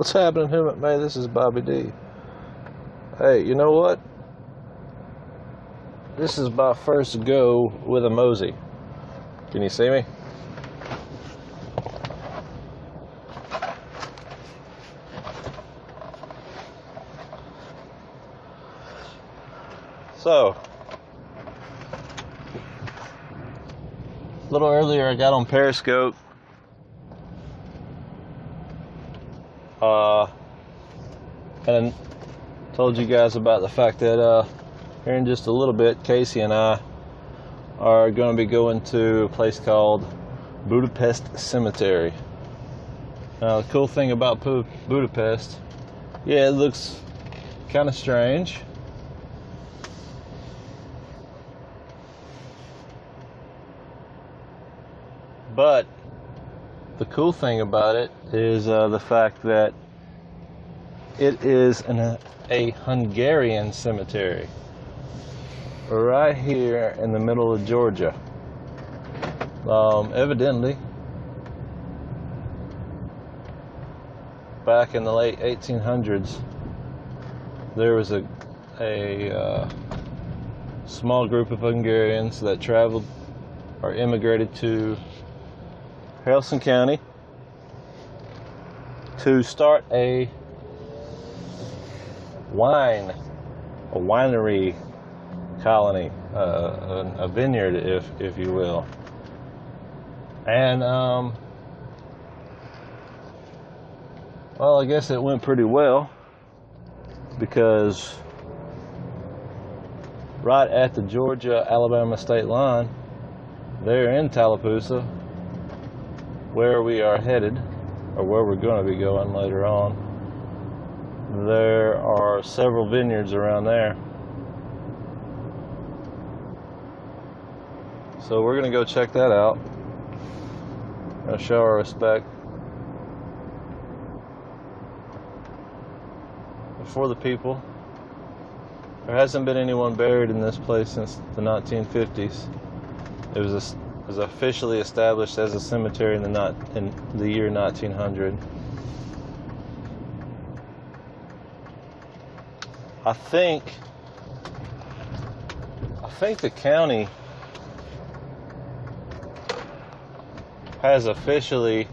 What's happening, Human May? This is Bobby D. Hey, you know what? This is my first go with Emoze. Can you see me? So, a little earlier I got on Periscope. And told you guys about the fact that here in just a little bit, Casey and I are going to be going to a place called Budapest Cemetery. Now, the cool thing about Budapest, yeah, it looks kind of strange. But the cool thing about it is the fact that it is a Hungarian cemetery right here in the middle of Georgia. Evidently, back in the late 1800s, there was a small group of Hungarians that traveled or immigrated to Haralson County to start a winery colony, a vineyard, if you will. And well, I guess it went pretty well, because right at the Georgia-Alabama state line, there in Tallapoosa, where we are headed, or where we're going to be going later on, there are several vineyards around there. So we're going to go check that out. Going to show our respect for the people. There hasn't been anyone buried in this place since the 1950s. It was officially established as a cemetery in the year 1900. I think the county has officially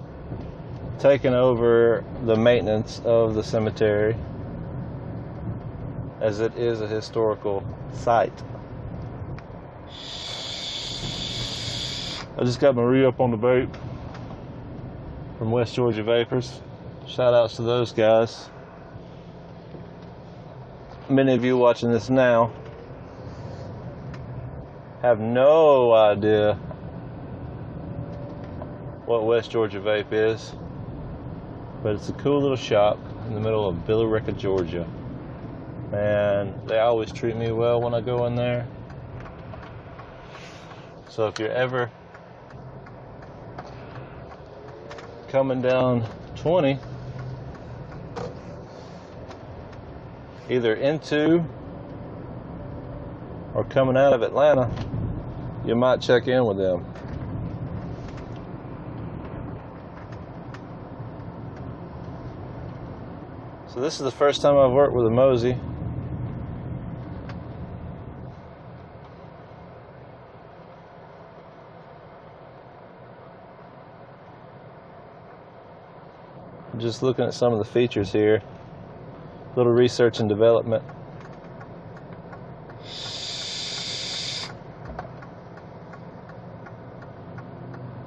taken over the maintenance of the cemetery, as it is a historical site. I just got my re-up on the vape from West Georgia Vapors. Shout outs to those guys. Many of you watching this now have no idea what West Georgia Vape is, but it's a cool little shop in the middle of Billerica, Georgia. And they always treat me well when I go in there. So if you're ever coming down 20, either into or coming out of Atlanta, you might check in with them. So this is the first time I've worked with Emoze. Just looking at some of the features here, little research and development.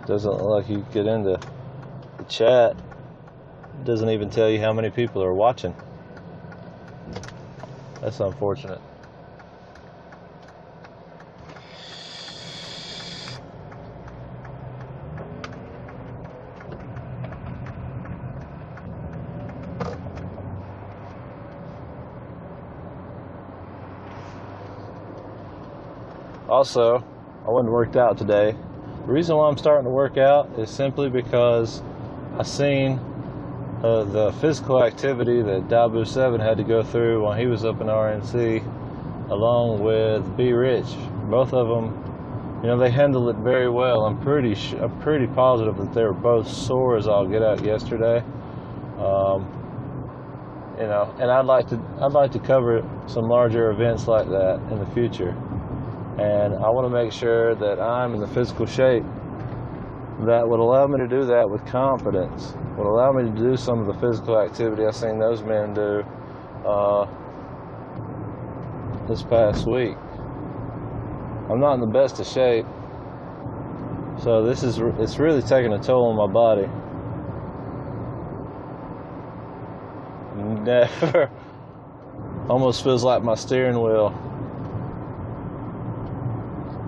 Doesn't look like you get into the chat. Doesn't even tell you how many people are watching. That's unfortunate. Also, I went and worked out today. The reason why I'm starting to work out is simply because I seen the physical activity that Dabu 7 had to go through when he was up in RNC, along with B Rich. Both of them, they handled it very well. I'm pretty positive that they were both sore as all get out yesterday. you know, and I'd like to cover some larger events like that in the future. And I want to make sure that I'm in the physical shape that would allow me to do that with confidence, would allow me to do some of the physical activity I've seen those men do this past week. I'm not in the best of shape, so it's really taking a toll on my body. Never. Almost feels like my steering wheel.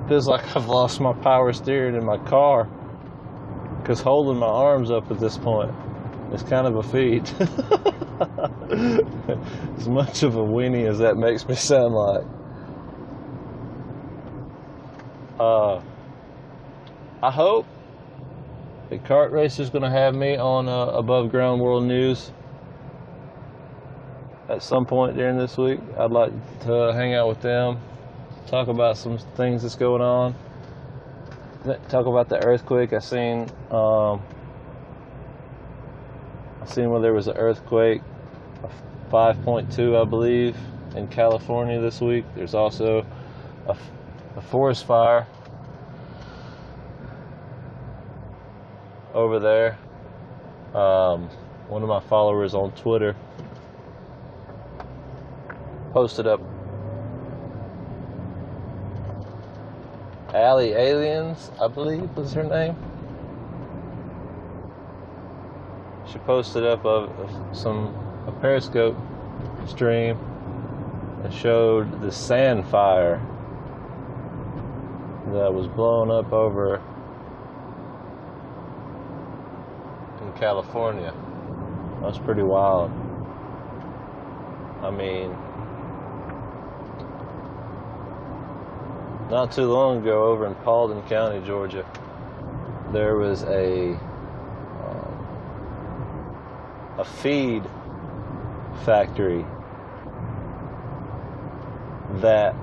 Feels like I've lost my power steering in my car, because holding my arms up at this point is kind of a feat. As much of a weenie as that makes me sound like. I hope the kart racer's going to have me on Above Ground World News at some point during this week. I'd like to hang out with them, talk about some things that's going on, talk about the earthquake. I seen where there was an earthquake, a 5.2, I believe, in California this week. There's also a forest fire over there. One of my followers on Twitter posted up Allie Aliens, I believe was her name. She posted up a Periscope stream that showed the sand fire that was blown up over in California. That's pretty wild. I mean, not too long ago over in Paulding County, Georgia, there was a feed factory that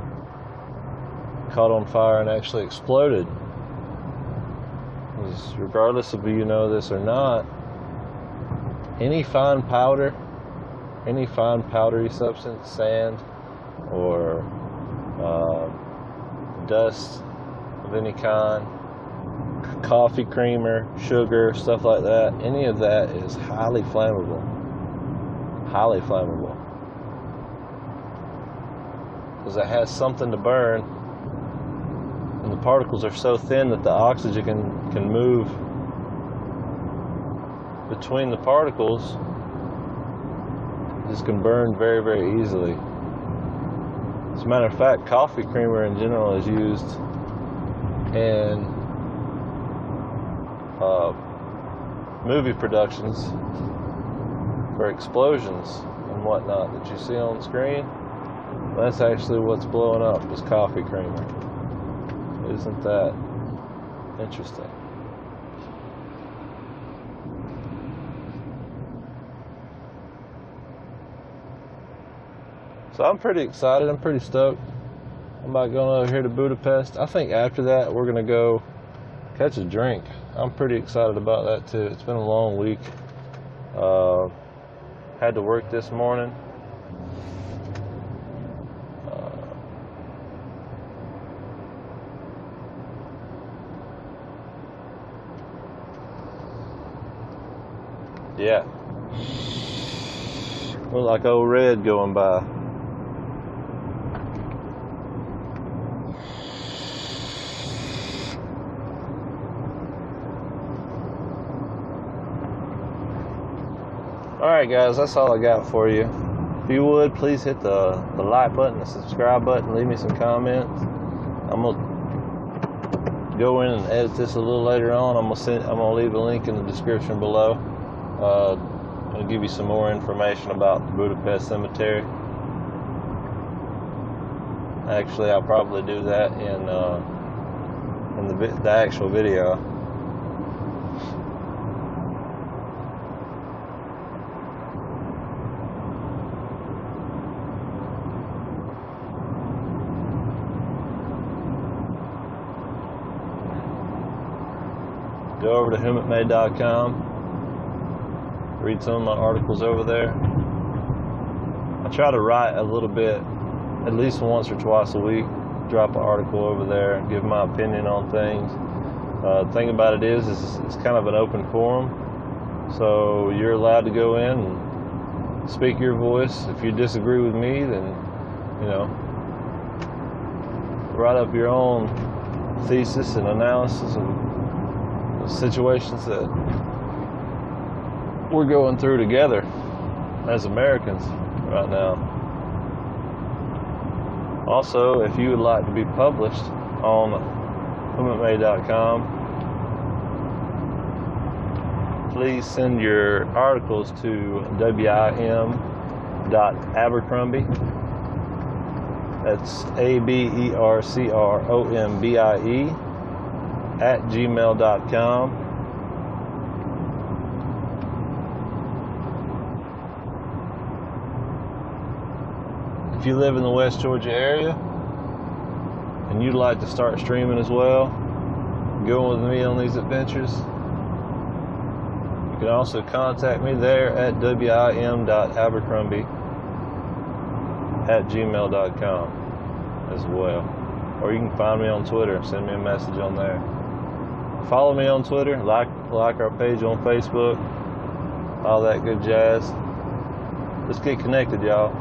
caught on fire and actually exploded. Regardless of you know this or not, any fine powdery substance, sand or dust of any kind, coffee creamer, sugar, stuff like that, any of that is highly flammable. Highly flammable. Because it has something to burn, and the particles are so thin that the oxygen can move between the particles. This can burn very, very easily. As a matter of fact, coffee creamer in general is used in movie productions for explosions and whatnot that you see on the screen. That's actually what's blowing up, is coffee creamer. Isn't that interesting? So I'm pretty excited. I'm pretty stoked. I'm about going over here to Budapest. I think after that we're going to go catch a drink. I'm pretty excited about that too. It's been a long week. Had to work this morning. Yeah. Look like old Red going by. Alright guys, that's all I got for you. If you would, please hit the like button, the subscribe button, leave me some comments. I'm going to go in and edit this a little later on. I'm going to leave a link in the description below. I'll give you some more information about the Budapest Cemetery. Actually, I'll probably do that in the actual video. Go over to whomitmay.com. Read some of my articles over there. try to write a little bit, at least once or twice a week, drop an article over there, give my opinion on things. The thing about it is it's kind of an open forum, so you're allowed to go in and speak your voice. If you disagree with me, then, you know, write up your own thesis and analysis of the situations that we're going through together as Americans right now. Also, if you would like to be published on PlumentMay.com, please send your articles to wim.abercrombie. That's ABERCROMBIE @gmail.com. If you live in the West Georgia area and you'd like to start streaming as well, going with me on these adventures, you can also contact me there at wim.abercrombie@gmail.com as well. Or you can find me on Twitter and send me a message on there. Follow me on Twitter, like our page on Facebook, all that good jazz. Let's get connected, y'all.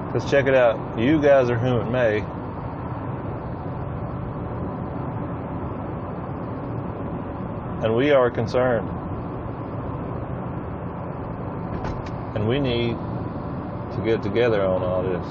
Because check it out, you guys are whom it may. And we are concerned. And we need to get together on all this.